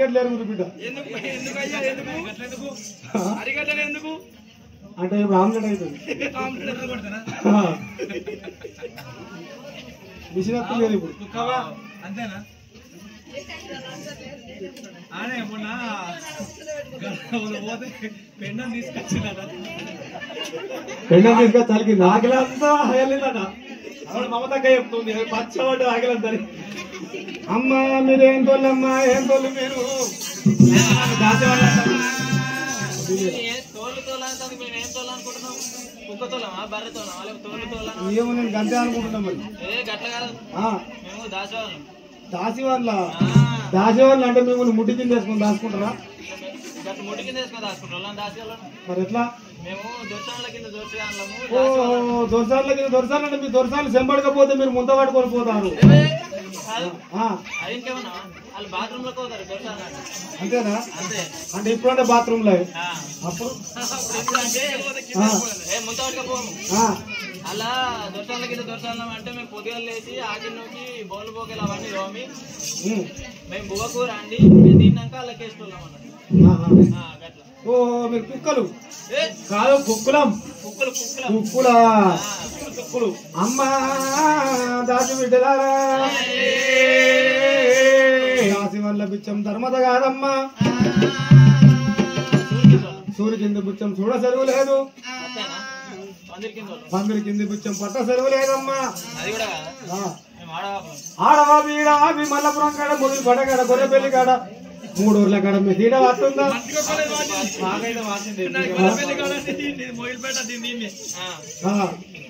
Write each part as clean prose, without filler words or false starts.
అరిగడ్డలు ఎరుగురు బిడ్డ అంటే ఇప్పుడు ఆమ్లెట్ అవుతుంది మిషన్ వస్తుంది ఇప్పుడు అంతేనా ఆనే మొన్న పోతే పెండం తీసుకొచ్చిందట పెండం తీసుకొచ్చి ఆకలంతా వెళ్ళిందట ఆవిడ మమతగా చెప్తుంది పచ్చబడ్డ ఆకలంతని అమ్మ మీరేం తోళ్ళమ్మా ఏం తోళ్ళు మీరు ఏమో నేను గంటే అనుకుంటున్నా మరి దాసి వాళ్ళ అంటే మిమ్మల్ని ముట్టి కింద వేసుకొని దాచుకుంటారా మరి ఎట్లా దొరసాల కింద దొరసాలంటే మీ దొరసాలు చెంబడకపోతే మీరు ముంత పట్టుకొని పోతారు అంతేనా అంటే ఇప్పుడంటే బాత్రూమ్ లో అప్పుడు అలా దొరసాల కింద దొరసాలం అంటే మేము పొద్దుగా లేచి ఆకిలోకి బౌలు పోగలు అవన్నీ రోమి మేము బువ్వకూర అండి మేము తిన్నాక అలా కేసుకున్నాం అన్నట్టు. ఓ మీరు కుక్కలు కాదు కుక్కులం కుక్కులా కుక్కులు అమ్మ దాచి బిడ్డలారా దాసి వల్ల బిచ్చం ధర్మత కాదమ్మా సూర్య కింద బిచ్చం చూడ సెలవు లేదు పందిరి కింద బిచ్చం పట్ట సెలవు లేదమ్మా ఆడవా వీడ మీ మల్లపురం కాడ ముడి పడగాడ గొర్రెపల్లి కాడ 3 ఊర్ల కాడ మీ తీడ వాడుతుందా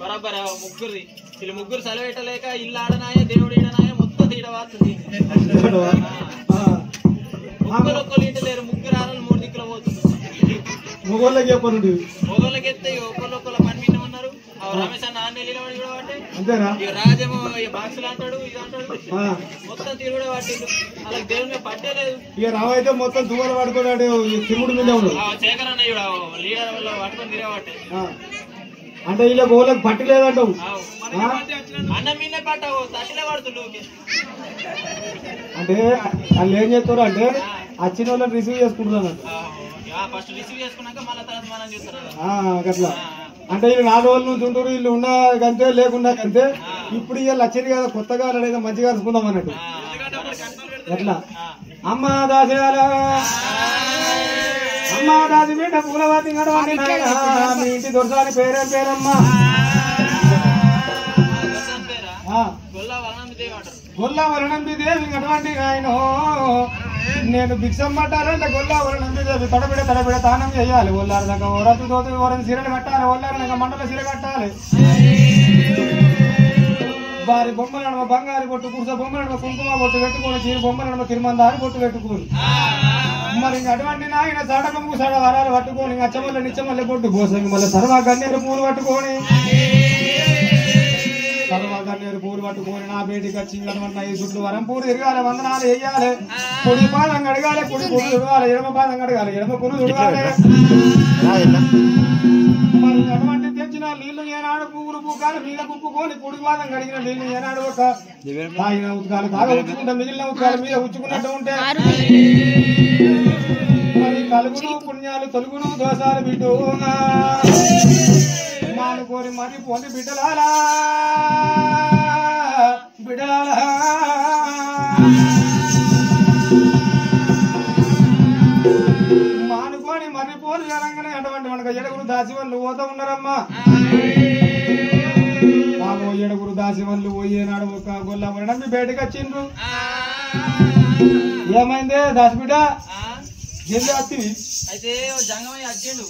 బరాబర్ ముగ్గురు వీళ్ళు ముగ్గురు సెలవు పెట్టలేక ఇల్లు ఆడనాయ దేవుడు ఈడనాయ మొత్తం తీడ వాడుతుంది ఒక్కరు ఇంటి లేరు ముగ్గురు ఆడలు 3 దిక్కులు పోతుంది మొగోళ్ళకి చెప్పండి మొగోళ్ళకి ఎత్తే ఒక్కరు పని మీద ఉన్నారు రమేష్ అన్న అంతేనా రాజేమో బాక్సులు అంటాడు ఇది అంటాడు మొత్తం తిరుగుడే పట్టిండు అలా దేవుని పట్టేలేదు ఇక రావైతే మొత్తం దువ్వలు పడుకున్నాడు తిరుగుడు మీద ఉన్నాడు శేఖర్ అన్న లీడర్ వల్ల పట్టుకొని తిరగబట్టే అంటే ఇలా గోళ్ళకి పట్టలేదంటావు అన్న మీనే పట్టవు తట్టిలే పడుతుండు అంటే వాళ్ళు ఏం చేస్తారు అంటే వచ్చిన వాళ్ళని రిసీవ్ చేసుకుంటున్నాను ఫస్ట్ రిసీవ్ చేసుకున్నాక మళ్ళీ తర్వాత మనం చూస్తారు అట్లా అంటే వీళ్ళు 4 రోజుల నుంచి ఉంటారు వీళ్ళు ఉన్న కంతే లేకుండా కంతే ఇప్పుడు ఇవాళ వచ్చేది కదా కొత్తగా అనేది మంచిగా కలుసుకుందాం అన్నట్టు ఎట్లా అమ్మ దాసేయాల అమ్మ దాసి బిడ్డ పూలవాతి మీ ఇంటి దొరసాని పేరేం పేరమ్మా గొల్ల వరణంబి దేవి అటువంటి ఆయన నేను భిక్షం పట్టాలంటే గొల్ల వరణంబి దేవి తడబిడ తానం చేయాలి ఒల్లారదాకా ఓరతు దోతు ఓరని సిరలు కట్టాలి ఒల్లారదాకా మండల సిర కట్టాలి వారి బొమ్మల నడమ బంగారు బొట్టు కుర్స బొమ్మల నడమ కుంకుమ బొట్టు పెట్టుకొని చీర బొమ్మల నడమ తిరుమందారు బొట్టు పెట్టుకోని మరి అటువంటి నాయన సడకము సడ వరాలు పట్టుకొని అచ్చమల్ల నిచ్చమల్ల బొట్టు కోసంగి మళ్ళీ సర్వా గన్నేరు పూలు పట్టుకొని సర్వగన్నేరు పూలు పట్టుకొని నా బేటికి వచ్చి ఈ చుట్టూ వరం పూలు తిరగాలి వందనాలు వేయాలి కుడి పాదం కడగాలి కుడి కుడు తుడవాలి ఎడమ పాదం కడగాలి ఎడమ కుడు తుడగాలి మరి అటువంటి తెచ్చిన నీళ్లు ఏనాడు పువ్వులు పూకాలు మీద కుప్పుకొని కుడి పాదం కడిగిన నీళ్లు ఏనాడు ఒక తాగిన ఉత్కాలు తాగ ఉచ్చుకుంటే మిగిలిన ఉత్కాలు మీద ఉచ్చుకున్నట్టు ఉంటే మరి కలుగును పుణ్యాలు తొలుగును దోషాలు బిడ్డు మాలు కోరి మరి పొంది బిడ్డలాలా మానుకొని మరి పోలు జరంగానే అటువంటి మనకు 7 దాసి వాళ్ళు పోతా ఉన్నారమ్మా బాబు 7 దాసి వాళ్ళు పోయేనాడు ఒక గొల్ల నమ్మి బయటకు వచ్చిండ్రు ఏమైందే దాసి బిడ్డ జల్లి వస్తుంది అయితే జంగమయ్య వచ్చిండు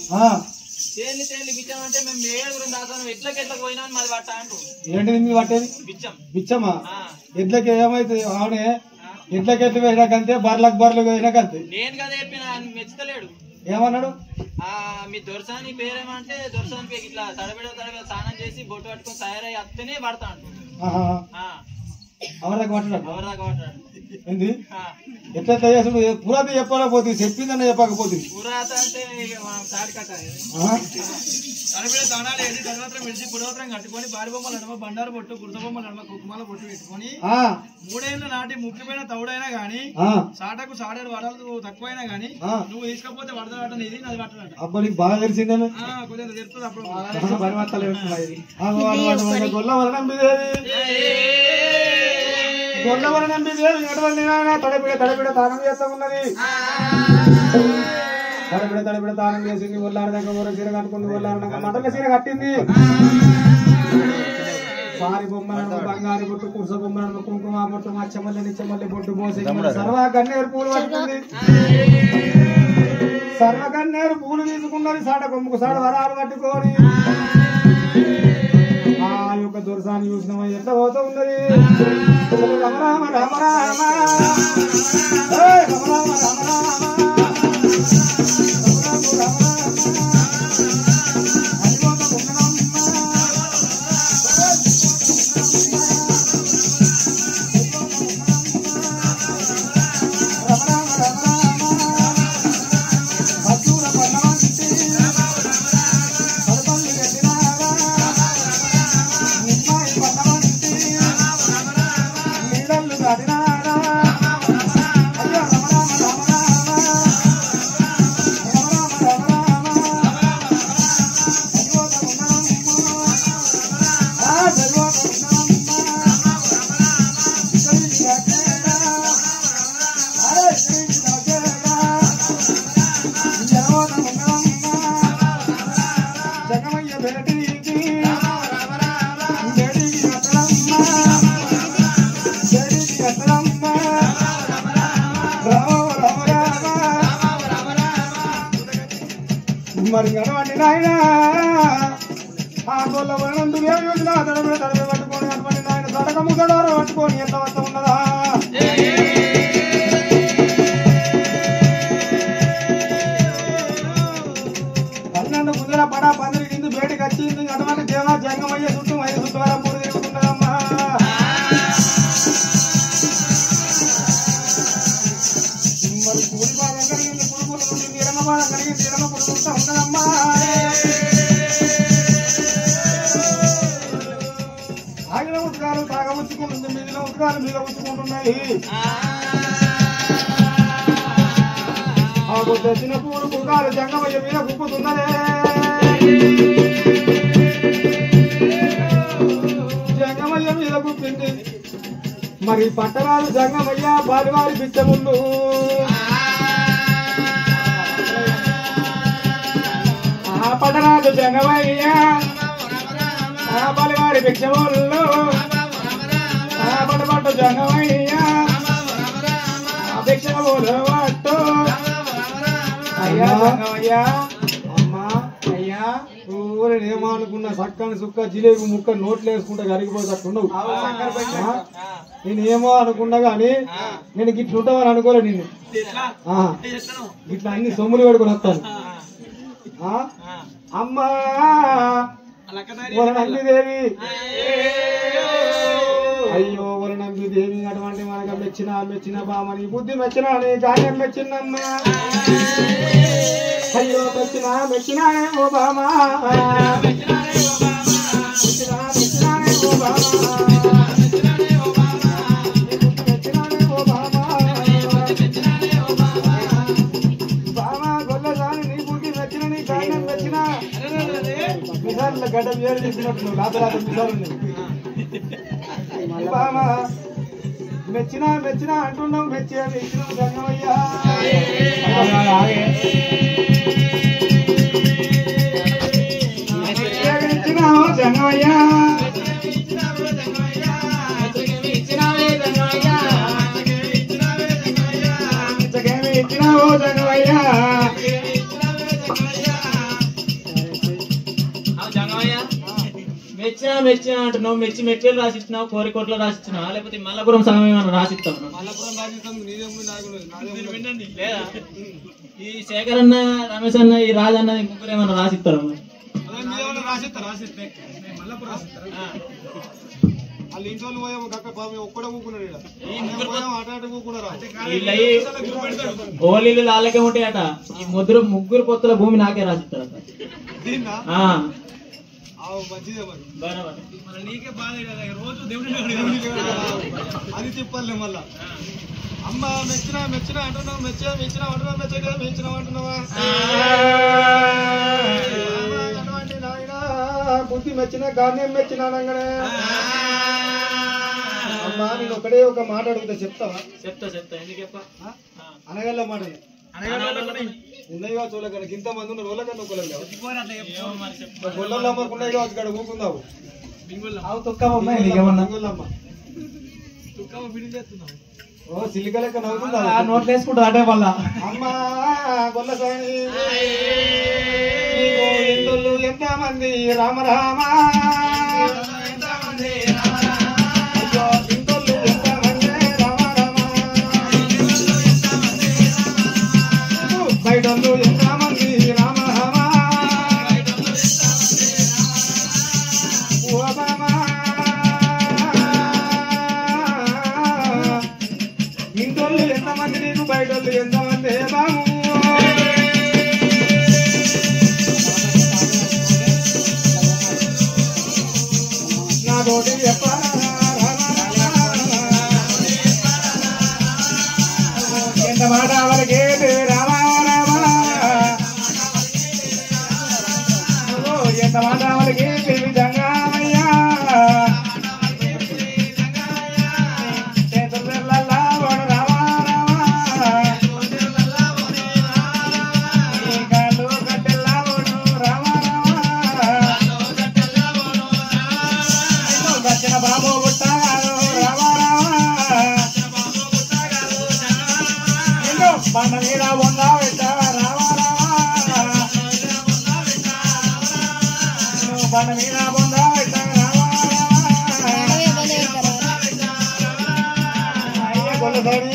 తేలి బిచ్చం అంటే మేము 7 దాసాను ఎట్లకెట్ల పోయినా మాది పట్ట అంటూ ఏంటిది మీ పట్టేది బిచ్చమా ఎట్లకి ఏమైతుంది అవునే ఎట్లకెట్లు పోయినాకంతే బర్లకు పోయినాకంతే నేను కదా చెప్పిన మెచ్చుతలేడు ఏమన్నాడు మీ దొరసాని పేరేమంటే దొరసాని పేరు ఇట్లా తడబిడ స్నానం చేసి బొట్టు పట్టుకొని తయారై అత్తనే పడతా అంటు అవరాకు పట్టడం ఎవరాక పట్టాడు ఏంది ఎట్లా చేసుడు పురాత చెప్పకపోతే చెప్పిందన్న చెప్పకపోతే పురాత అంటే ఇక మనం తాడి కట్టాలి తలపిడ దానాలు వేసి తర్వాత మిడిచి పురోత్రం కట్టుకొని బారి బొమ్మలు నడమ బండారు బొట్టు గుర్త బొమ్మలు నడమ కుక్కుమాల బొట్టు పెట్టుకొని 3 ఏళ్ళ నాటి ముఖ్యమైన తౌడైనా గానీ సాటకు సాడేడు వడలు తక్కువైనా గానీ నువ్వు తీసుకపోతే వడదలాట ఇది నాది పట్టడంట. అబ్బా నీకు బాగా తెలిసిందేనా కొంచెం తెలుస్తుంది అప్పుడు గొల్లవరం బిదేవి ఎటువంటి తడబిడ తడబిడ తానం చేస్తా ఉన్నది. తడబిడ తానం చేసింది. ఒళ్ళాడదాకా ఊర చీర కట్టుకుంది. ఒళ్ళాడదాకా మటల చీర కట్టింది. సారి బొమ్మలను బంగారు బొట్టు కుర్స బొమ్మలను కుంకుమ బొట్టు మచ్చమల్లి నిచ్చమల్లి బొట్టు పోసి సర్వ గన్నేరు పూలు పట్టుకుంది. సర్వ గన్నేరు పూలు తీసుకున్నది. సాట కొమ్ముకు సాట వరాలు పట్టుకొని ఆ యొక్క దుర్సాన్ని చూసినామా ఎట్లా పోతూ ఉన్నది. రమ రామ రామ రామ రమ రామ రామ రామ మరి గడవండి నాయన ఆ గొల్ల వర్ణందు చూసినా తడబిడ పట్టుకొని అటువంటి నాయన సడక ముసడారు పట్టుకొని ఎంత వస్త ఉన్నదా. పన్నెండు ముందర పడా పందిరి కింద బయటకు వచ్చింది. అటువంటి దేవా జంగమయ్య చుట్టూ 5 చుట్టూ వరం పూలు తిరుగుతున్నదమ్మా. మరి కూలి బాగా కలిగింది. పురుగులు ఉంటుంది. ఎడమ బాగా కలిగింది. ఎడమ పురుగుతా ఉన్నదమ్మా. ఆగిన ఉత్కాలు తాగ ఉచ్చుకుంటుంది. మిగిలిన ఉత్కాలు మీద ఉచ్చుకుంటున్నాయి. ఆ తెచ్చిన పూలు కుర్రాలు జంగమయ్య మీద కుక్కుతున్నదే. జంగమయ్య మీద కుక్కింది. మరి పట్టరాలు జంగమయ్య బాలివారి పిచ్చముందు ఆ పట్టరాజు జంగమయ్య ఆ బాలివారి పిచ్చముళ్ళు ఆ పట్టపట్టు జంగమయ్య ఆ పిచ్చములు పట్టు. అయ్యా జంగమయ్య అమ్మా అయ్యా ఏమో అనుకున్నా సక్కని సుక్క జిలేబీ ముక్క నోట్లు వేసుకుంటా కరిగిపోయేటట్టున్నావు. నేను ఏమో అనుకున్నా గానీ నేను గిట్ల ఉంటామని అనుకోలే. నిన్ను ఇట్లా అన్ని సొమ్ములు పెట్టుకుని వస్తాను. అమ్మా వరనంబిదేవి అయ్యో వరనంబిదేవి అటువంటి మనకు మెచ్చిన బామని బుద్ధి మెచ్చినా నీ కార్యం మెచ్చిందమ్మా. అయ్యో మెచ్చినానే ఓ బామా మెచ్చినానే ఓ బామా గడ్డ వేరు చేసినట్టు లాభ మిసాలు బామా మెచ్చినా అంటున్నావు. మెచ్చినావు జంగమయ్యా. మెచ్చినావు జంగమయ్యా. ఇచ్చినావు జంగమయ్యా. మెచ్చిన అంటున్నావు. మెచ్చలు రాసిస్తున్నావు. కోరికోట్లో రాసిస్తున్నావు లేకపోతే మల్లపురం సంఘం ఏమన్నా రాసిస్తావు? లేదా ఈ శేఖర్ అన్న రమేష్ అన్న ఈ రాజన్న ఈ ముగ్గురు ఏమన్నా రాసిస్తారు? వాళ్ళు వాళ్ళు ఇంట్లో పోయాము కక్క పాపం ఒక్కడే కూకున్నాడు ఇక్కడ ఆట ఆట కూకున్నారా ఓలీలు లాలకే ఉంటాయట. ఈ ముగ్గురు పొత్తుల భూమి నాకే రాసిస్తారట. మంచిదే మరి నీకే బాధ రోజు దేవుడి అది చెప్పాలి మళ్ళా. అమ్మ మెచ్చిన అంటున్నావు మెచ్చిన అంటున్నావా అటువంటి నాయన బుద్ధి మెచ్చిన గార్ణ్యం మెచ్చిన అనగానే అమ్మా నేను ఒకటే ఒక మాట అడుగుతా చెప్తావా? చెప్తా ఎందుకు చెప్ప అనగల్ల మాట ఉన్నాయిగా చూడకన్నా ఇంతమంది ఉన్నారు వాళ్ళకన్నా ఒకళ్ళు గొల్లల్లో అమ్మకున్నాయి కావచ్చు ఇక్కడ ఊకుందావు ఓ సిలిక లెక్క నవ్వుతుందా నోట్లు వేసుకుంటా అటే వల్ల అమ్మా గొల్ల సాయి ఎంతమంది రామ రామ బయటోళ్ళు ఎంతమంది రామ రామ ఇంటోళ్ళు ఎంతమంది నీకు బయటోళ్ళు ఎంతమంది బాబు నా తోటి చెప్పాలా ఎంత మాట వాళ్ళకే రామ ఎంత మాట వాళ్ళకి విధంగా బాబు పుట్టారు బండ మీద ఉందా బండ మీద ఉందా అయ్యే కొల్లసారి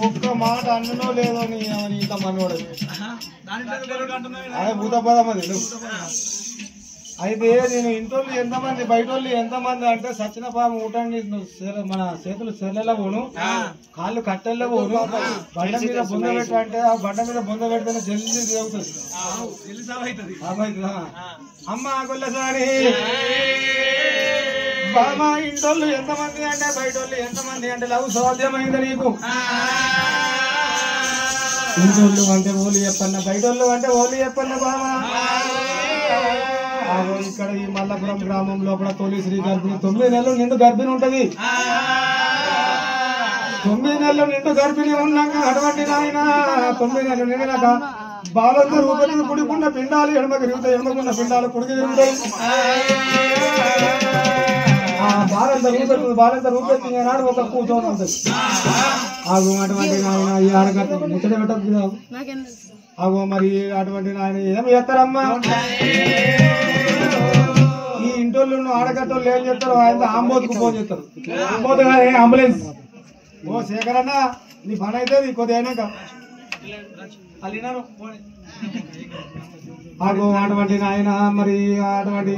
ఒక్క మాట అన్నో లేదో ఇంత మనోడు అదే భూతపదం అది. అయితే నేను ఇంటోళ్ళు ఎంతమంది బయటోళ్ళు ఎంతమంది అంటే సచిన పాము ఊటండి మన చేతులు చెల్లెలా పోను కాళ్ళు కట్టెల్లో పోను బండ మీద బొంద పెట్టంటే ఆ బండ మీద బొంద పెడితేనే జల్దీ తిరుగుతుంది. అమ్మ కొల్లసారి బామా ఇంటోళ్ళు ఎంతమంది అంటే బయటోళ్ళు ఎంతమంది అంటే లవ్ సాధ్యమైంది నీకు? ఇంటోళ్ళు అంటే ఓళ్ళు చెప్పన్న బయటోళ్ళు అంటే ఓళ్ళు చెప్పన్న బామా. ఇక్కడ ఈ మల్లపురం గ్రామం లోపల తొలి శ్రీ గర్భిణి 9 నెలలు నిండు గర్భిణి ఉంటది. 9 నెలలు నిండు గర్భిణి ఉన్నాక అటువంటి నాయన 9 నెలలు నిండినాక బాలంతా రూపతి పుడికున్న పిండాలు ఎడమకి తిరుగుతాయి, ఎడమకున్న పిండాలు పుడికి తిరుగుతాయి. బాలంత రూపతి నాడు ఒక కూర్చొని ఉంటుంది. ఆగు అటువంటి నాయన ఈ ఆడగట్ట ముచ్చట పెట్టదు. ఆగో మరి అటువంటి నాయన ఏం చేస్తారమ్మా? ఈ ఇంటోళ్ళు ఆడగట్టోళ్ళు ఏం చేస్తారు? ఆయన ఆంబోతుకు ఫోన్ చేస్తారు. ఆంబోతు కాదే అంబులెన్స్. ఓ శేఖరన్న నీ పని అవుతుంది కొద్ది అయినాక ఆగో అటువంటి నాయన మరి అటువంటి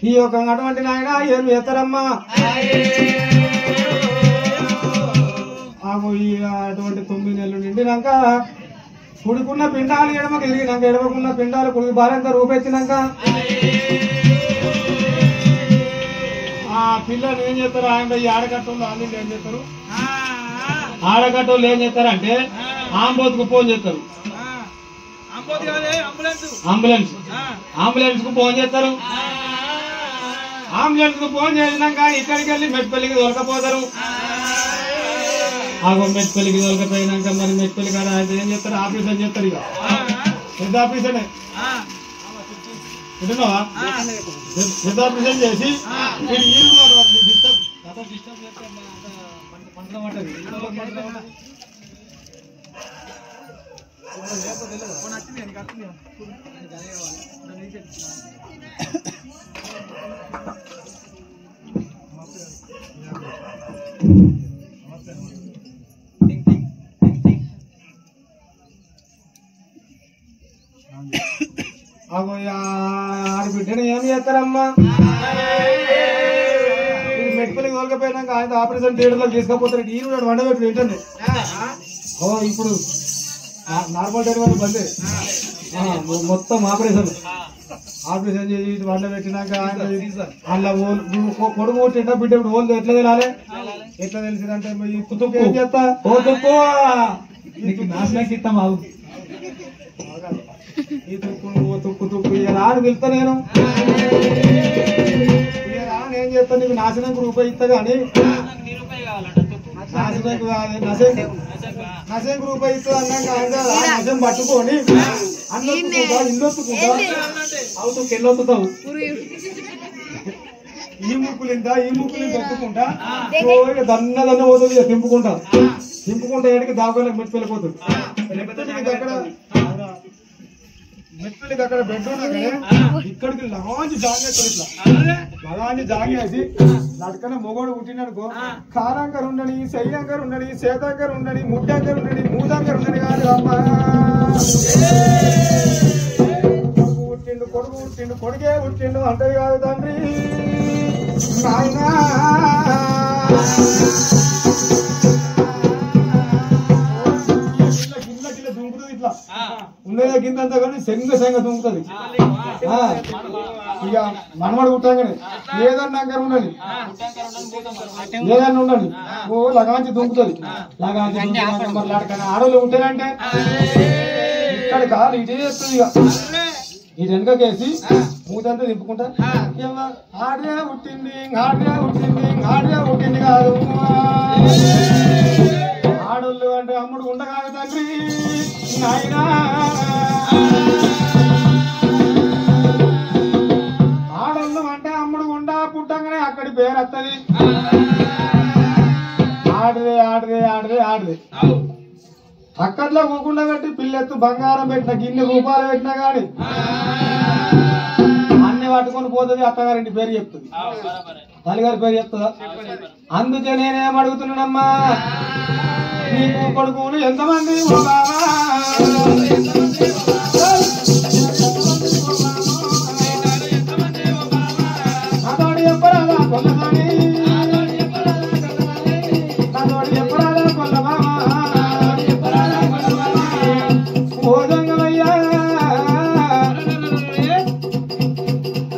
ఈ యొక్క అటువంటి నాయన ఏం చేస్తారమ్మా? ఆగో ఈ అటువంటి 9 నెలలు నిండినాక కుడుకున్న పిండాలు ఎడమకి తిరిగినాక ఎడమకున్న పిండాలు కుడికి బాలంతా రూపెత్తినాక ఆ పిల్లలు ఏం చేస్తారు? ఆయన ఈ ఆడకట్టోళ్ళు అన్ని ఏం చేస్తారు? ఆడకట్టోళ్ళు ఏం చేస్తారు అంటే ఆంబోతుకు ఫోన్ చేస్తారు. అంబులెన్స్ కు ఫోన్ చేస్తారు. అంబులెన్స్ కు ఫోన్ చేసినాక ఇక్కడికి వెళ్ళి మెట్పల్లికి దొరకపోతారు. ఆగో మెట్పల్లికి దొరకపోయినాక మరి మెట్పల్లి కాడ ఏం చేస్తారు? ఆపరేషన్ చేస్తారు. ఇక పెద్ద ఆపరేషనే వింటున్నావా? పెద్ద ఆపరేషన్ చేసి ఆడిబిడ్డని ఏం చేస్తారమ్మా? తీసుకుపోయినాక ఆయన ఆపరేషన్ థియేటర్ లో తీసుకుపోతాడు ఈ వండబెట్టు ఏంటండి ఇప్పుడు నార్మల్ డెలివరీ బందే మొత్తం ఆపరేషన్ చేసి వండబెట్టినాక అలా కొడుకు కొట్టింటా బిడ్డ ఇప్పుడు ఓళ్ళు ఎట్లా తెలియాలి ఎట్లా తెలిసిందంటే తుప్పు ఏం చేస్తా ఓ తుప్పు నీకు నాశనానికి ఇస్తాం ఆవు ఈ తుప్పు నువ్వు తుప్పు ఇక రాడు వెళ్తా నేను ఇక రాను ఏం చేస్తా నీకు నాశనంకు రూపాయి ఇస్తా కానీ నాశనంకు నశంకు రూపాయి ఇస్తా అన్నాక నశం పట్టుకొని అన్నొత్తుకుంటా ఇల్లొత్తుకుంటా అవుతూ కెళ్ళొత్తుతావు ఈ ముక్కులిందా ఎత్తుకుంటా దన్న పోతుంది దింపుకుంటా ఏడికి దాకోలకు మెట్టు వెళ్ళిపోతుంది మెట్లకి అక్కడ బెడ్ ఉన్నా కానీ ఇక్కడికి లాంచి జాగి అవుతుంది ఇట్లా లాంచి జాగి వేసి నడకన మొగోడు పుట్టిననుకో కారంకర్ ఉండని శైలంకర్ ఉండని సేతంకర్ ఉండని ముడ్డంకర్ ఉండని మూదంకర్ ఉండని కాదు అమ్మా కొడుకు పుట్టిండు కొడుకే పుట్టిండు అంటే కాదు తండ్రి నాయనా దుంకుతుంది ఇట్లా ఉండేదే కిందంతా కానీ సెంగ దుంకుతుంది ఇక మనమడు పుట్టంగానే ఏదన్నా ఉండని ఓ లగాంచి దుంకుతుంది లగాంచి మరి లాడకన్నా ఆడోళ్ళు ఉంటేనంటే ఇక్కడ కాదు ఇటే చేస్తుంది ఇక ఈ వెనకకేసి మూతంతా దింపుకుంటా ఆడే పుట్టింది కాదు ఆడోళ్ళు అంటే అమ్ముడు ఉండగాదు తండ్రి నాయనా ఆడోళ్ళు అంటే అమ్ముడు ఉండా పుట్టంగానే అక్కడి పేరు వస్తుంది ఆడదే అక్కట్లో కూకుండా పెట్టి పిల్లెత్తు బంగారం పెట్టిన గిన్నె రూపాయలు పెట్టినా గాని అన్ని పట్టుకొని పోతుంది అత్తగారింటి పేరు చెప్తుంది తల్లిగారి పేరు చెప్తుందా అందుకే నేనేం అడుగుతున్నానమ్మా నీకు కొడుకులు ఎంతమంది అతోడు చెప్పరాదా కొల్లమని అతోడు చెప్పరాదా కొల్లమా ఓ జంగమయ్యా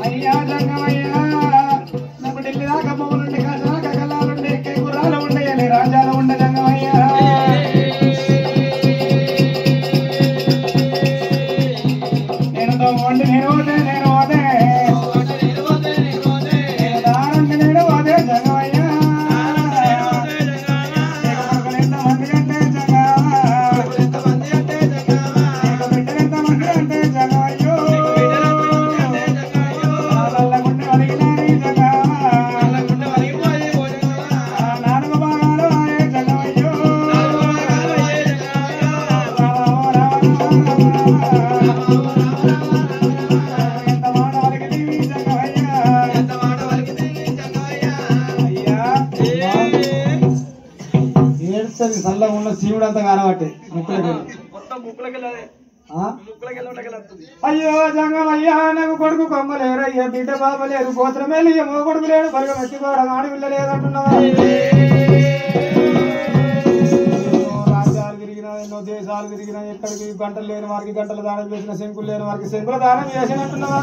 అయ్యా జంగమయ్యా నాకు ఢిల్లీ దాకా పోవులుండే కాజాక కళాలుండే గుర్రాలు ఉండేయాలి రాజాలు ఉండే జంగమయ్యా నేను తోమండి నేను ఓదే నేను దారండి నేను ఓదే జంగమయ్యా చల్లగా ఉన్న శివుడు అంతా కానబట్టే అయ్యో జంగమయ్యా నాకు కొడుకు కొమ్మలేరయ్యా బిడ్డ బాబ లేరు గోత్రమే లేమో కొడుకు లేడు బలగ మెచ్చిపోవడం ఆడపిల్ల లేదంటున్నావా రాజ్యాలు తిరిగినా ఎన్నో దేశాలు తిరిగినా ఎక్కడికి గంటలు లేని వారికి గంటలు దానం చేసిన శంకులు లేని వారికి శంకుల దానం చేసినట్టున్నావా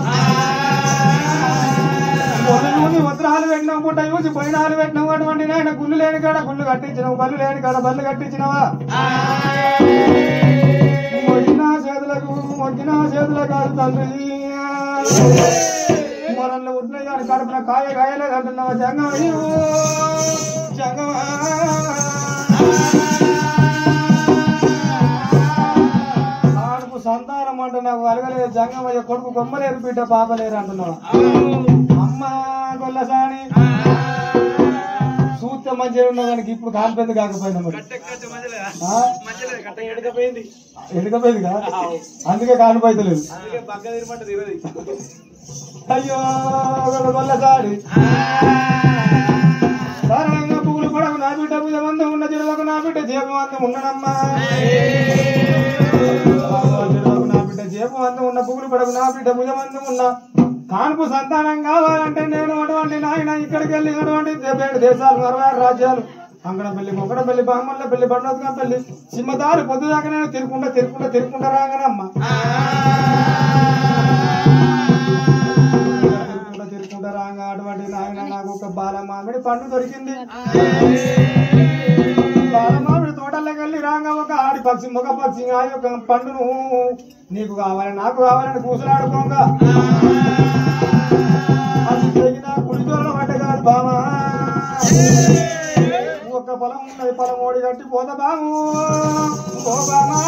ఉత్తరాలు పెట్టినావు పుట్ట చూసి పోయినాలు పెట్టినావు అటువంటి నాయన గుళ్ళు లేని కాడ గుళ్ళు కట్టించినావు బళ్ళు లేని కాడ బళ్ళు కట్టించినవా మొగ్గిన చేతులకు కాదు తండ్రి మొరల్లో ఉంటున్నాయి కానీ కడుపున కాయలేదు అంటున్నావా జంగమయ్యో జంగమా ఆడుకు సంతానం అంటే నాకు అలగలేదు జంగమయ్య కొడుకు కొమ్మలేరు బిడ్డ పాపలేరు అంటున్నావా అమ్మ గొల్లసాని సూత్యం మంచిగా ఉన్నా దానికి ఇప్పుడు కానిపోయింది కాకపోయినా మరి ఎడకపోయింది కాదు అందుకే కానిపోయలేదు అయ్యో గొల్లసాడి సాధారణంగా పువ్వులు పడకు నా బిడ్డ భుజమందు ఉన్న చెరువులకు నా బిడ్డ జీవమందు ఉండనమ్మా చెరువులకు నా బిడ్డ జీవమందు ఉన్న పువ్వులు పడకు నా బిడ్డ భుజమందు ఉన్న కాన్పు సంతానం కావాలంటే నేను అటువంటి నాయన ఇక్కడికి వెళ్ళి అటువంటి 7 దేశాలు 66 రాజ్యాలు అంగడపల్లి మొగడపల్లి బామ్మల్లపల్లి బండోత్కంపల్లి సింహదారు పొద్దుదాకా నేను తిరుక్కుంటా రాగనమ్మ తిరుక్కుంటా రాగా అటువంటి నాయన నాకు ఒక బాలమామిడి పండు దొరికింది. బాలమామిడి తోటల్లోకి వెళ్ళి రాగా ఒక ఆడి పక్షి మొగ పక్షి ఆ యొక్క పండును నీకు కావాలి నాకు కావాలని కూసులాడుకోగా అది తెగిన కుడితోళ్ళ పడ్డ కాదు బామా ఒక్క పొలం ఉన్నది పొలం ఓడి కట్టి పోత బాము ఓ బామా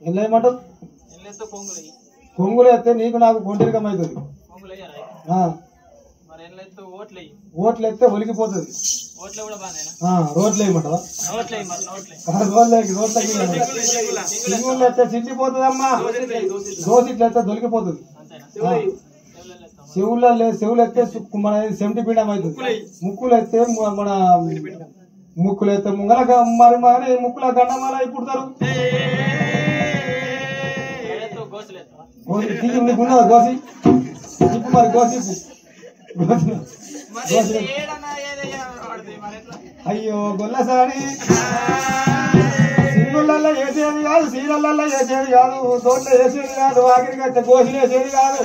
ఎన్నేయమంటావు కొంగులు ఎత్తే నీకు నాకు కొంటిరికం అవుతుంది. ఓట్లు ఎత్తే ఒలికిపోతుంది. రోడ్లు వేయమంటావా? సింగుళ్ళు ఎత్తే చిండిపోతుందమ్మా. దోసిట్లు ఎత్తే దొరికిపోతుంది. చెవులు ఎత్తే మన సెంటి పీడం అవుతుంది. ముక్కులు ఎత్తే మన ముక్కులు ఎత్తే ముంగల మరి ముక్కుల గండమాల పుడతారు. నీకున్నదా గోసి ఇప్పుడు మరి గోసి అయ్యో గొల్లసారి సింగుళ్ళల్లో వేసేది కాదు, సీరళ్ళల్లో వేసేది కాదు, తోటలో వేసేది కాదు, ఆఖరికి అయితే గోసులు వేసేది కాదు.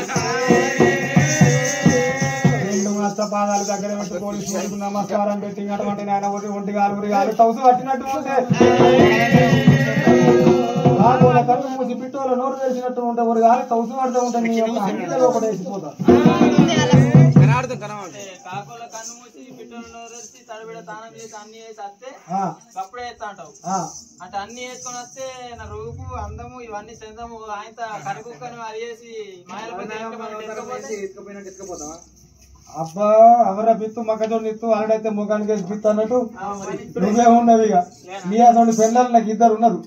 2 హస్తపాదాలు దగ్గర పెట్టుకొని సూర్యుడు నమస్కారం పెట్టి అటువంటి నాయన ఒంటి గాలు టౌసు పట్టినట్టు ఉంటే కళ్ళు మూసి పిట్టోలో నోరు తెరిచినట్టు ఉంటే ఒక గాలి టౌసు పడుతూ ఉంటే నీ యొక్క అన్నిలో ఒకటి వేసిపోతా. కాకుల కన్ను మూసి పిట్టలు నోరేసి తడిబిడ దానం చేసి అన్ని వేసి వస్తే అప్పుడే వేస్తా అంటావు. అంటే అన్ని వేసుకొని వస్తే నా రూపు అందము ఇవన్నీ సెందము ఆయన కడుకుని అది చేసి మాయలపోయినట్టుపోతావా? అబ్బా అవరా బిత్తు మక్కజోడు నిత్తు అరడైతే ముఖానికి వేసి బిత్తు అన్నట్టు నువ్వే ఉన్నవి. ఇక నీ అసలు పెళ్ళాలి నాకు 2 ఉన్నారు.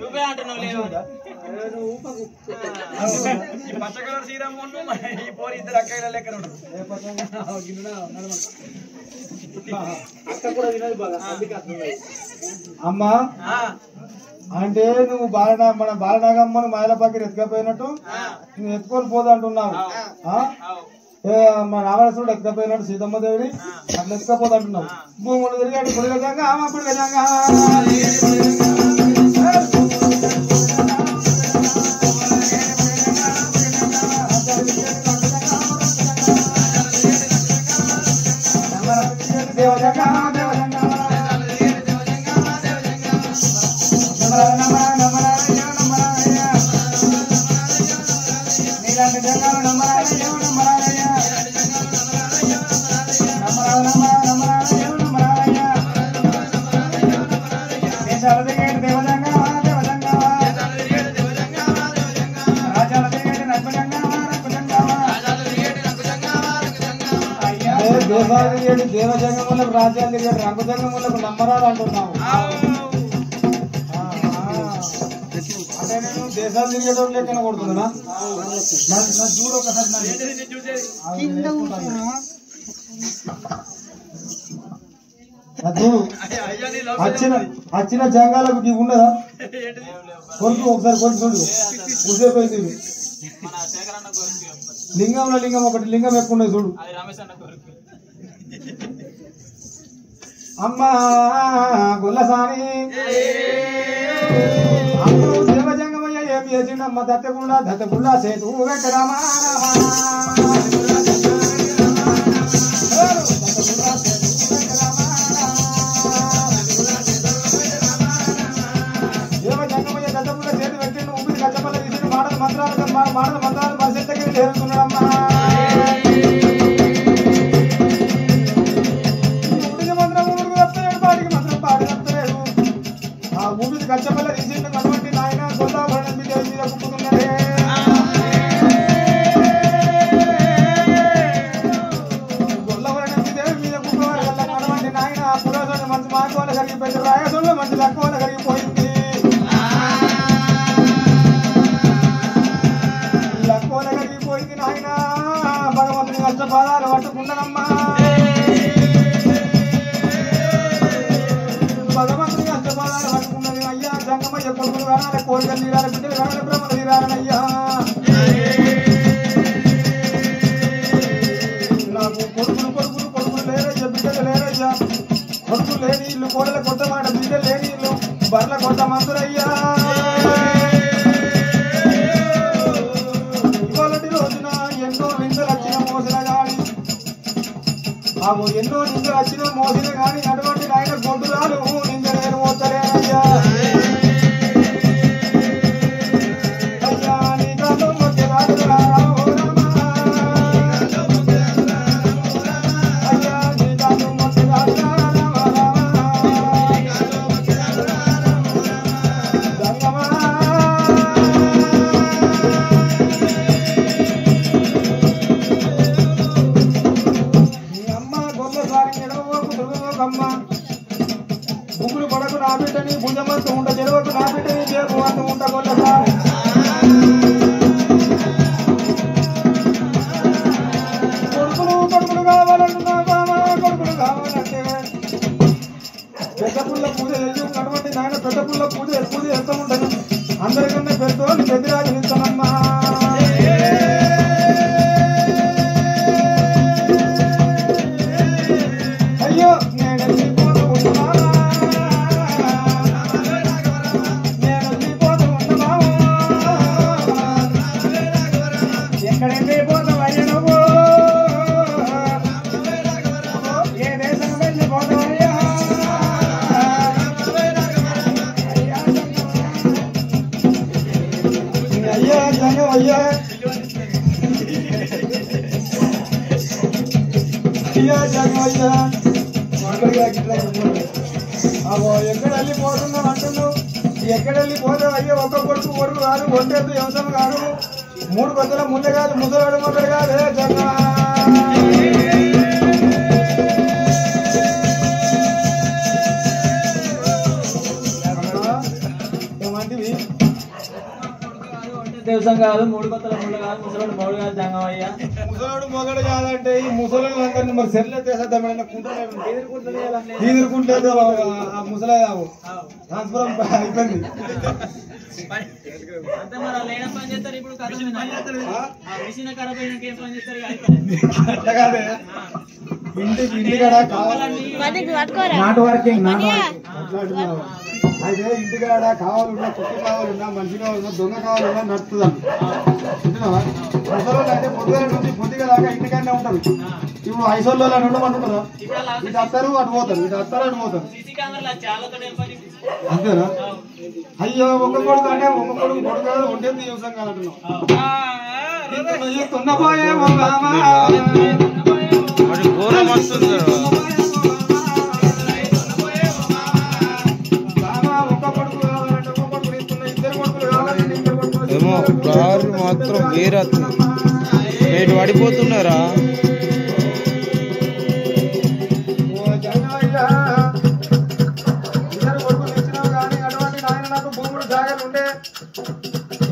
నువ్వే అంటున్నావు లేవు పచ్చకలర్ శ్రీరాముడు ఈ పోరు 2 అక్కయ్యల లెక్క అమ్మా. అంటే నువ్వు మన బాలనాగమ్మను మాయలపాకి ఎత్తుకపోయినట్టు నువ్వు ఎత్తుకొని పోదా అంటున్నావు. మన రావణాసురుడు ఎత్తుకపోయినట్టు సీతమ్మ దేవిని అట్లా ఎత్తుకపోతా అంటున్నావు. భూములు తిరిగాడు పుడిగజంగా పుడిగజంగా దేవజంగా దేవజంగములకు రాజ్యాలు తిరిగాడు రంగజంగములకు నమ్మరాలు అంటున్నావు. అంటే నేను దేశాలు తిరిగేటోళ్ళు లెక్కన కొడుతున్నా. చూడు ఒకసారి వచ్చిన జంగాలకు ఉన్నదా కొడుకు ఒకసారి కొడుకు చూడు ఉసేపోయింది. లింగంలో లింగం ఒకటి లింగం ఎక్కువ ఉన్నది చూడు. అమ్మా గుల్లసాని అప్పుడు దేవజంగమయ్య ఏం చేసిండమ్మ దత్తగుళ్ళ సేతు వెంకటరామ దేవజంగమయ్య దత్తగుళ్ళ సేతు పెట్టిండు. ఊపిరి కచ్చపల్ల తీసి మాటల మంత్రాలు పరిస్థితికి చేరుతున్నాడమ్మా. ఊపిరి కచ్చపల్ల తీసిండు అటువంటి నాయన గొల్లవరణం మీద కుప్పుతున్నాడే. గొల్లవరణం మీద కుప్పవారు అటువంటి నాయన పురోజు మంచి మాకోలు కరిగిపోయింది, రాయసంలో మంచి తక్కువ కరిగిపోయింది. లక్కువ కరిగిపోయింది నాయన. భగవంతుని కష్టపాదాలు పట్టుకుంటానమ్మా. కొడుకు తీరాల బిడ్డలు కనగల బ్రహ్మలు తీరాలనయ్యా నాకు కొడుకులు లేరయ్యా బిడ్డలు లేరయ్యా కొడుకు లేని ఇల్లు కోడల కొత్త మాట బిడ్డలు లేని ఇల్లు బర్ల కొత్త మందురయ్యా ఇవాళటి రోజున ఎన్నో నిందలు వచ్చిన మోసిన గాని ఎన్నో నిందలు వచ్చిన మోసిన గాని అటువంటి ఆయన గొడ్డురాలు నింద నేను మోస్తలేనయ్యా అయ్యా నీ కాదు మొత్తం రాజురా అయ్యా నీ కాదు మొత్తం రాజురా ముగ్గురు పడకు నా బిడ్డని భుజమంతు ఉంట చెరువకు నా బిడ్డని చేరు అంటూ ఉంట కొల్లసారి కొడుకులు కావాలంటున్నా కొడుకులు కావాలంటే పెద్ద పుల్ల పూజ చేసినటువంటి నాయన పెద్ద పుల్ల పూజ ఎంత ఉంటుంది అందరికన్నా పెద్దోళ్ళు పెద్దరాజు నిస్తానమ్మా అయ్యో ఎక్కడైతే పోతావయ్య నువ్వు ఏ దేశం వెళ్ళి పోతావయ్యా అయ్యా జంగమయ్యా అయ్యా జంగమయ్యా ఎక్కడ వెళ్ళిపోతున్నావు అంటున్నావు ఎక్కడ వెళ్ళిపోతావు అయ్యా ఒక్క కొడుకు కాదు ఒంటెద్దు వ్యవసాయం కాదు 3 కొత్తల ముందే కాదు ముసలాడు మొదలు కాదు జంగ ఏమంటివి దేవసం కాదు 3 కొత్తల ముళ్ళు కాదు ముసలాడు మొగడు కాదు జంగమయ్య ముసలాడు మొగడు కాదంటే ఈ ముసలాడు అందరినీ మరి సెర్లే చేసేద్దామని తీరుకుంటే ఆ ముసలా ట్రాన్స్ఫర్ అయిపోయింది అంతే మరి లేన పని చేస్తారు ఇప్పుడు మిషన్ ఖరాబ్ అయినాక ఏం పని చేస్తారు అట్లా కాదే ఇంటి కాడ కావాలండి నాట్ వర్కింగ్ అయితే ఇంటికాడ కావాలన్నా కుక్క కావాలన్నా మనిషి కావాలన్నా దొంగ కావాలన్నా నడుతుందండి ముసలోళ్ళు అయితే పొద్దుగా నుంచి పొద్దుగా దాకా ఇంటికాడనే ఉంటారు ఇప్పుడు ఐసోల్లో ఉండమంటుంటారు ఇటు వస్తారు అటు పోతారు ఇటు వస్తారు అటు పోతారు అంతేనా అయ్యో ఒక్క కొడుకు అంటే ఒక్క కొడుకు కొడుకు ఉండేది వ్యవసాయం కాదంటున్నాం తున్నపోయేమో ఏమో కారు మాత్రం వేరే రేటు పడిపోతున్నారా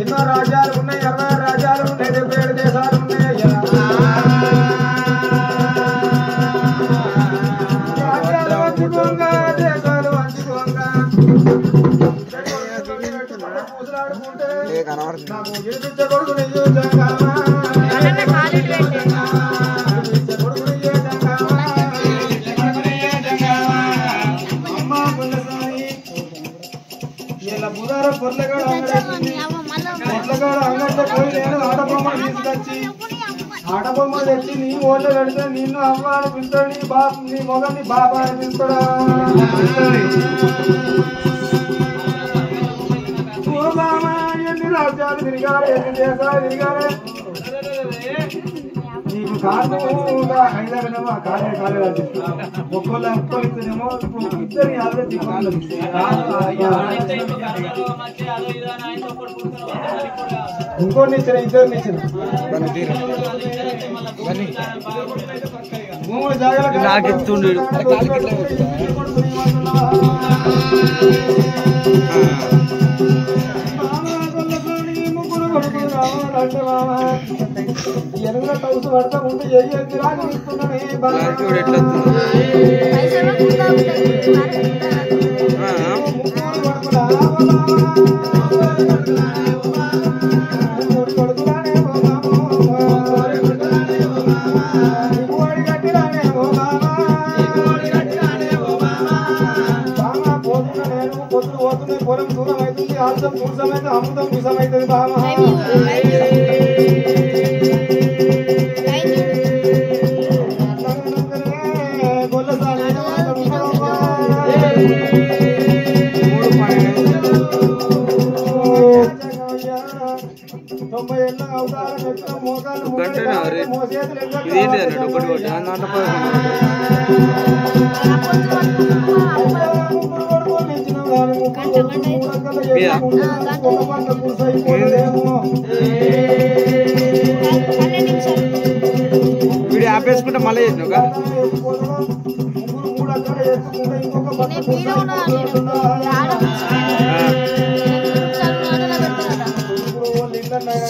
ఎన్నో రాజ్యాలు ఉన్నాయి 26 రాజ్యాలు ఉన్నాయి 77 దేశాలు ఉన్నాయి అయ్యా దేశాలు వంచుకోంగా నాకు గెలిపించే కొడుకు అమ్మ పుల్లసారి ఇలా బుధారం పొర్లగాడు అంగట్లో పోయి నేను ఆటబొమ్మను తీసుకొచ్చి ఆటబొమ్మ తెచ్చి నీ ఓళ్ళు పెడితే నిన్ను అమ్మ అని పిలుస్తాడు నీ మొగని బాబా అని పిలుస్తాడా ఓ బాబా ఎన్ని రాజ్యాలు తిరిగారు ఎన్ని దేశాలు తిరిగారు నీకు కాదు హైదరాబాద్ కాలే ఒక్కోళ్ళు ఇస్తేనేమో ఇద్దరు యాభై ఇంకోటి ఇచ్చిన ఇద్దరు ఇచ్చిన 3 జాగాలు నాకెత్తుండు ఎరువుల టౌస్ పడతా ఉంటే రాజు ఇస్తున్నాను పొలం దూరం అవుతుంది ఆల్సం దూరమైతే అమృతం విషమైతుంది బామ వీడియో ఆపేసుకుంటే మళ్ళీ చేసినావుగా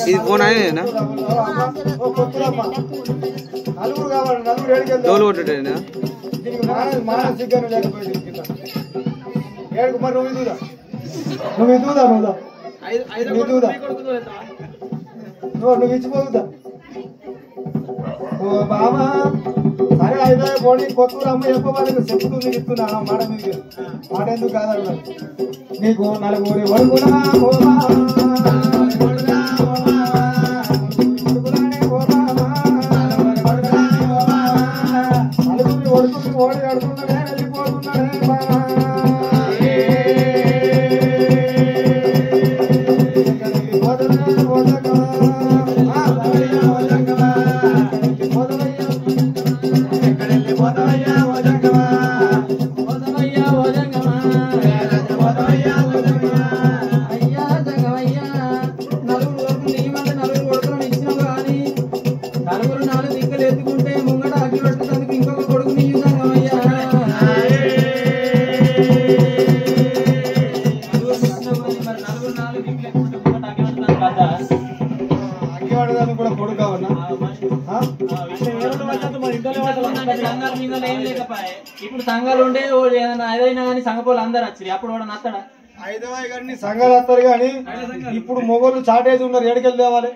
ఇది ఫోన్ అయినా డోలు కొట్టేనా నువ్వు ఇచ్చిపోతుందా ఓ బామా సరే అయితే పోనీ కొత్తూరు అమ్మ ఎక్కువ వాళ్ళకి చెప్తుంది ఇస్తున్నా మాట మీకు మాట ఎందుకు కాదన్నా నీకు నలుగురి వడుకునా నలుగురి వడుకుని ఓడి ఆడుతున్నాడే వెళ్ళిపోతున్నాడే ఇప్పుడు సంఘాలు ఉండే ఏదైనా కానీ సంఘపోలు అందరు వచ్చి అప్పుడు వాడు నత్తడా ఐదవాయి గారిని సంఘాలు వస్తారు కానీ ఇప్పుడు మొగోళ్ళు చాటేజ్ ఉన్నారు ఏడికెళ్ళి తేవాలి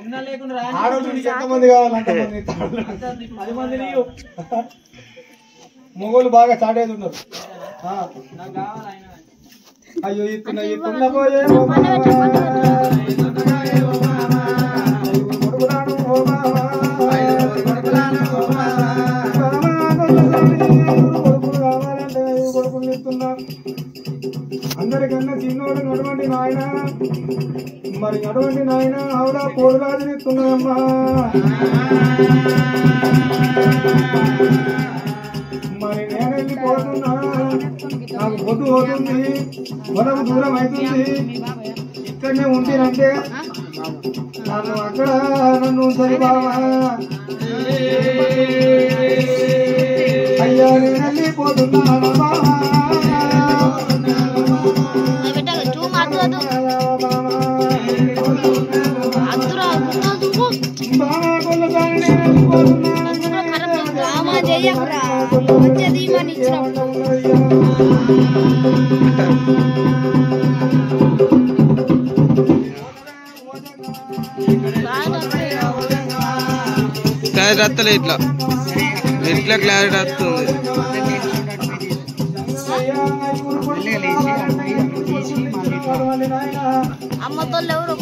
ఉన్నా లేకుండా ఆడోళ్ళు ఎంతమంది కావాలి అంతమంది 10 మందిని మొగోళ్ళు బాగా చాటేజ్ ఉన్నారు నాకు కావాలి ఆయన అయ్యో ఇస్తున్న పోయే కొడుకులు ఇస్తున్నా అందరికన్నా చిన్నోడు నడవండి నాయన మరి నడవండి నాయన ఆవిడ కోడురాజుని ఇస్తున్నాయమ్మా మరి నేను వెళ్ళిపోతున్నా నాకు పొద్దు అవుతుంది పొలం దూరం అవుతుంది ఇక్కడనే ఉంటేనంటే నన్ను అక్కడ నన్ను ఉంచరు బాబా అయ్యా నేను వెళ్ళిపోతున్నాను క్లారిటీ వస్తలే ఇట్లా ఇట్లా క్లారిటీ వస్తుంది అమ్మతో ఎవరు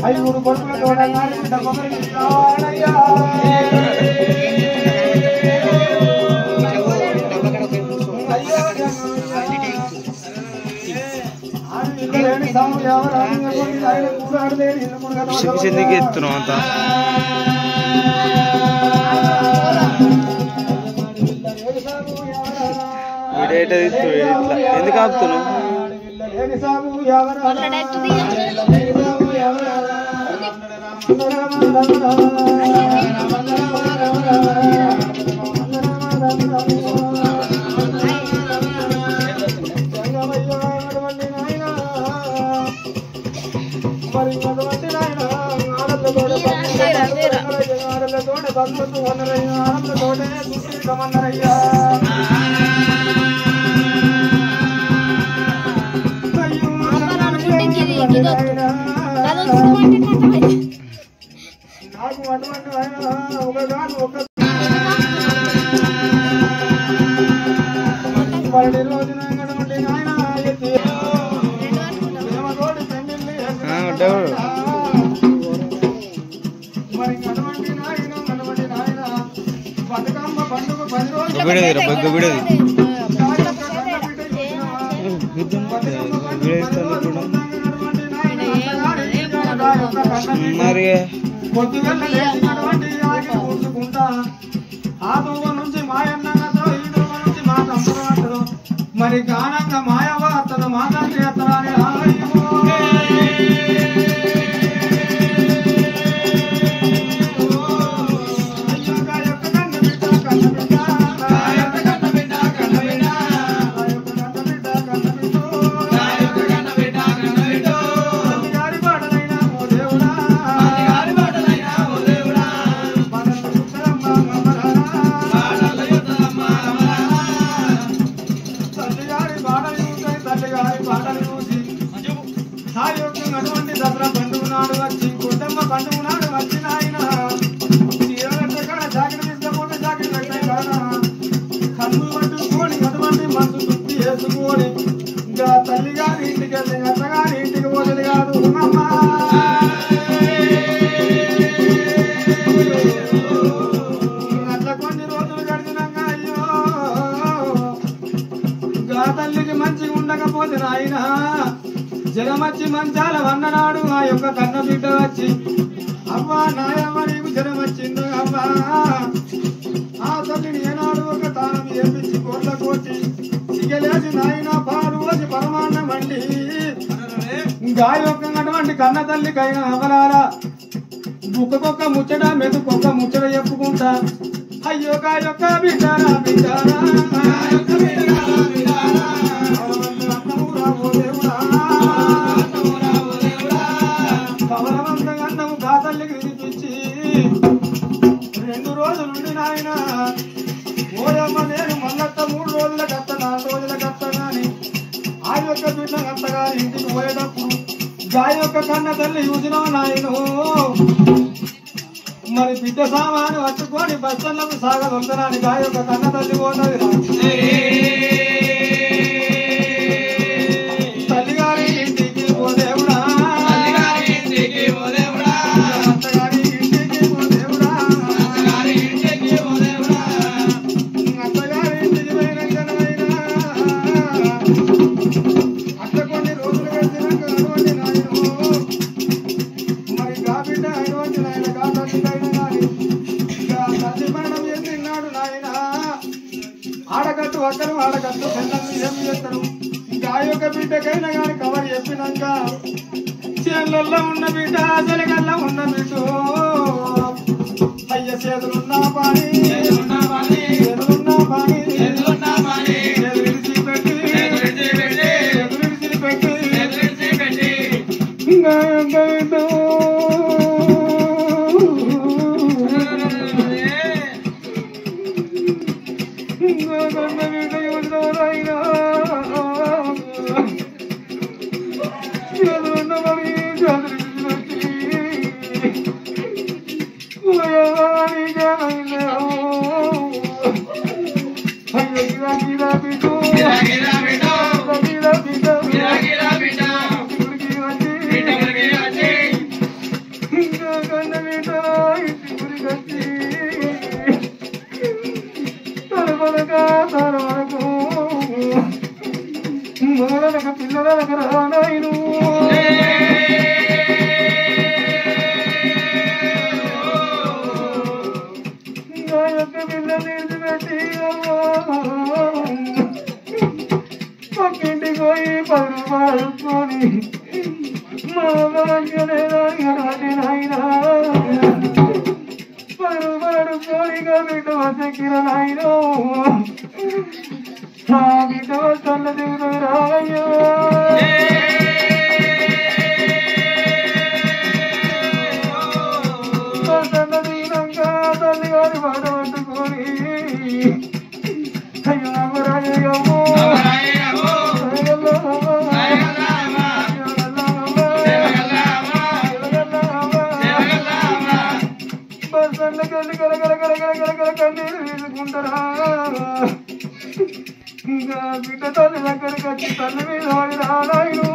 ఎందుకు ఎత్తున్నావు అంతా వీడేట ఇట్లా ఎందుకు ఆపుతున్నావు ఆడలతోటే మరడి రోజున అంగడి నాయన ఎత్తి ప్రేమతోటి పెళ్లి మరి గడవండి నాయన బతుకమ్మ పండుగ 10 రోజులు మరి పొద్దుగల్ల లేచినటువంటి ఆగి కూర్చుకుంటా ఆ దూవ నుంచి మాయన్నతో ఈ దూవ నుంచి మా తమ్ముడు అంటారు మరి గానంగా మాయవ అతను మా తండ్రి అతరాని అటువంటి దసరా పండుగ నాడు వచ్చి కుటుంబ పండుగ నాడు వచ్చిన ఆయన జాకెట్ తీసుకపోతే జాకెట్ పెట్టాయి కదా కన్ను పట్టుకొని అటువంటి మనసు తృప్తి వేసుకొని ఇంకా తల్లి గారి ఇంటికి వెళ్ళి అత్తగారి ఇంటికి పోతుంది కాదు అట్లా కొన్ని రోజులు గడిచినాక అయ్యో ఇంకా తల్లికి మంచిగా ఉండకపోతే నాయన జరమచ్చి మంచాల వన్ననాడు ఆ యొక్క కన్న బిడ్డ వచ్చి అవ్వా నాయమ్మ నీకు జరం వచ్చింది అవ్వా ఆ తల్లిని ఏనాడు ఒక తానం ఏపించి కోట్ల కోచి సిగలేసి నాయన పాలు వచ్చి పరమాన్నం అండి ఇంకా యొక్క అటువంటి కన్న తల్లికైనా అవ్వరారా బుక్కకొక్క ముచ్చట మెదుకొక్క ముచ్చట చెప్పుకుంటా అయ్యో కా యొక్క బిడ్డారా బిడ్డారా కవలవంతగన్నము కాతల్లికి వినిపించి 2 రోజులుండి నాయన ఓయమ్మ నేను మల్లత్త 3 రోజుల కత్త 4 రోజుల కత్త గాని ఆ యొక్క బిడ్డ అంతగా ఇంటికి పోయేటప్పుడు గా యొక్క కన్న తల్లి చూసినా నాయను మరి బిడ్డ సామాను పట్టుకొని బస్సలకు సాగదొంతనాని గా యొక్క కన్న తల్లి పోతుంది తల్లిగారి ఇంటికి పోదేవుడా ఆడకట్టు ఒక్కరు ఆడకట్టు పిల్లల్ని ఏం చేస్తారు ఇంకా ఆ యొక్క బిడ్డకైనా కానీ కవర్ చెప్పినాక చేళ్ళల్లో ఉన్న బిడ్డ చెలగల్లో ఉన్న బిడ్డ అయ్య చేతులున్నా పాని చేతులున్నా పాని విడిచిపెట్టి ఇంకా పిల్లలకు రానాయను పిల్లలు పక్కింటికి పోయి 10 రూపాయలు కొని మా నాయన 10 రూపాయలు కోరిగా బిడ్డ వచ్చెక్కిన నాయన ఆ బిడ్డ వల్ల దేవుడు రాయ్యో దీనంగా తల్లి గారి మాట పట్టుకొని అయ్యో నమ్మరాయ్యమ్మో కన్నీరు తీసుకుంటారా ఇంకా బిడ్డ తల్లి దగ్గరికి వచ్చి తల్లి మీద వాడి రానాయను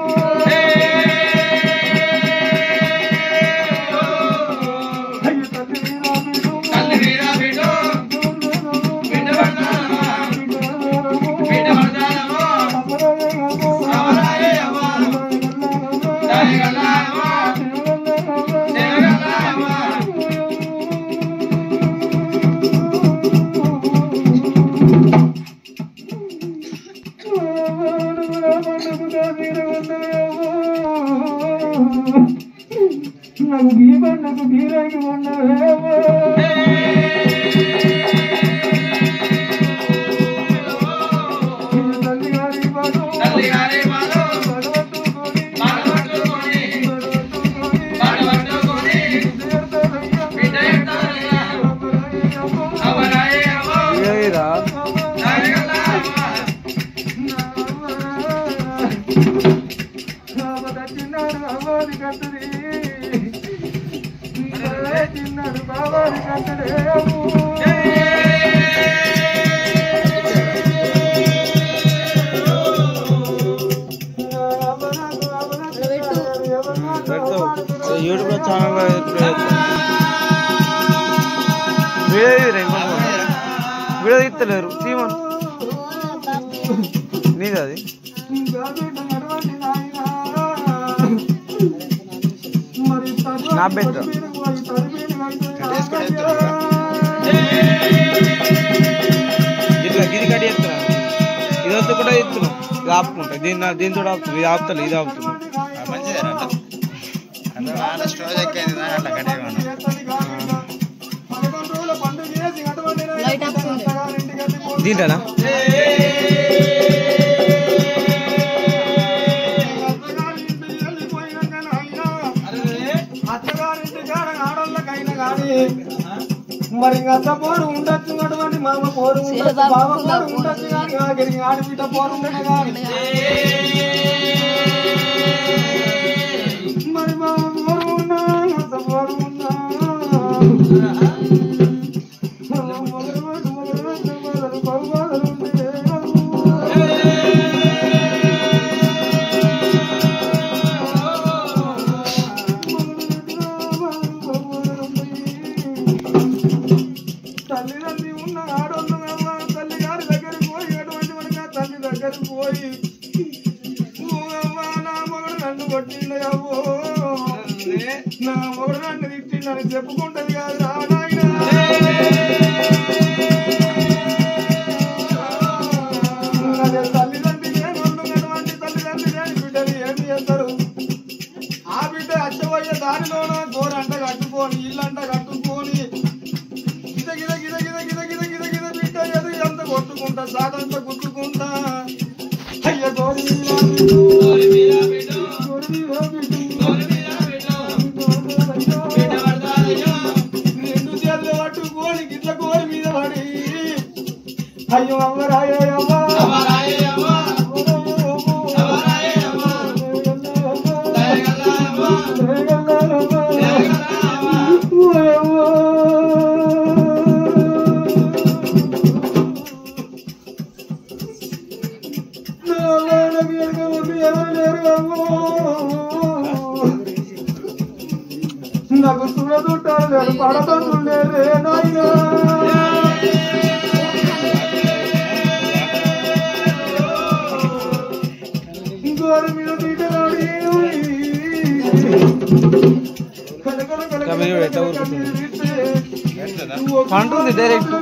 నాకు ఈ బండకు గీరాకి ఉండవేమో చిన్నాడు బాబాని కట్టడేమో యూట్యూబ్ ఛానల్ వీడియో తీస్తలేరు తీమను నీది అది నా బెడ్ ఇట్లా గిరి కడి ఎత్తున్నా ఇది వద్దు కూడా ఎత్తున్నాం ఇది ఆపుకుంటా దీంతో ఆపుతుంది ఇది ఆపుతలే ఇది ఆపుతున్నాం దీంట్లోనా మరి అత్త పోరు ఉండొచ్చు అటువంటి మామ పోరు ఉండొచ్చు బావ పోరు ఉండొచ్చు కానీ ఆఖరికి ఆడబిడ్డ పోరు ఉండదు కానీ మరి మామ పోరు ఉన్నా అత్త పోరు ఉన్నా తల్లిదండ్రి ఉన్న ఆడోళ్ళు తల్లి గారి దగ్గరికి పోయి అటువంటి మనగా తల్లి దగ్గరికి పోయి నా మొగడు నన్ను కొట్టిండయవ్వో నా మొగడు నన్ను తిట్టిండని చెప్పుకుంటది కాదు రానాయన తల్లిదండ్రి ఏమన్నటువంటి తల్లిదండ్రి లేని బిడ్డలు ఏమి చేస్తారు ఆ బిడ్డ అచ్చబోయే దానిలోన గోరంట కట్టుకొని ఇల్లంట కట్టుకొని ఎంత కొట్టుకుంటా సాదంతా గుట్టుకుంటా అయ్య గోరి రెండు చేతులు పట్టుకొని గిట్ల గోరి మీద పడి అయ్యో అవ్వరాయో నాకు చూడదుంటారు పడతుండే నాయన గోరి మీద తీటలాడి పండుంది డైరెక్ట్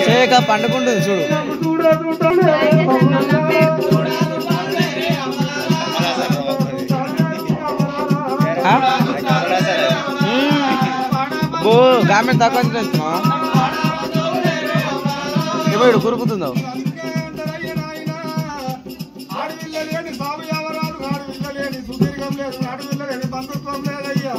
చేయక పండుకుంటుంది చూడు ఓ గామె తక్కువ తినేస్తున్నావా ఇప్పుడు కురుకుతుందా ఆడపిల్లలేని బాబు ఎవరాలు ఆడపిల్లలేని సుదీర్ఘం లేదు ఆడపిల్లలేని బంధుత్వం లేదయ్యా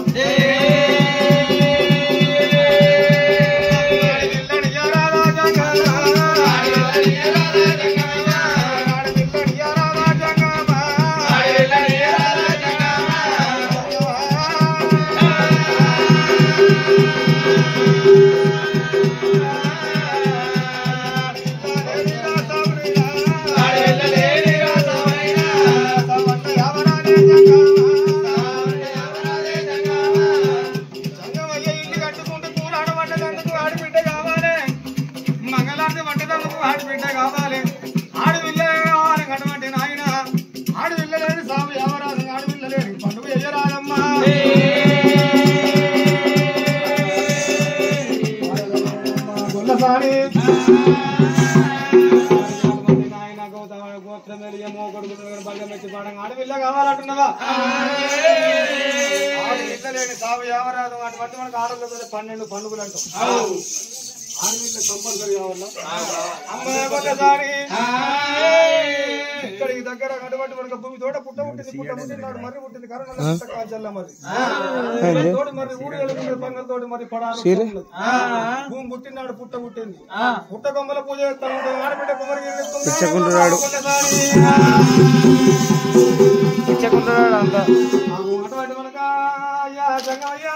ఆడబిడ్డ కావాలి ఆడపిల్ల కావాలి అటువంటి నాయన ఆడపిల్ల లేని సాగు ఎవరాదు ఆడపిల్ల లేని పండుగ ఎయ్యరాదమ్మా గొల్లసాని నాయన గోత్రమేమో కొడుకు బల్గం పెట్టి పాడంగా ఆడపిల్ల కావాలంటున్నావా ఆడపిల్ల లేని సాగు ఎవరాదు అటువంటి మనకు ఆడపిల్ల 12 పండుగలు అంటాం ఆడపిల్ల కంపల్సరీ కావాలా అమ్మాయి గొల్లసాని ఇక్కడికి దగ్గర అటువంటి మనకు భూమి తోట పుట్ట పుట్టినాడు మర్రి పుట్టింది కరోనా కాల్చల్లా మరి తోటి మరి ఊరు పంగల తోటి మరి పడాలి భూమి పుట్టినాడు పుట్ట పుట్టింది పుట్ట కొమ్మల పూజ చేస్తాడు ఆడబిడ్డ కుమరి అటువంటి మనక అయ్యా జంగమయ్యా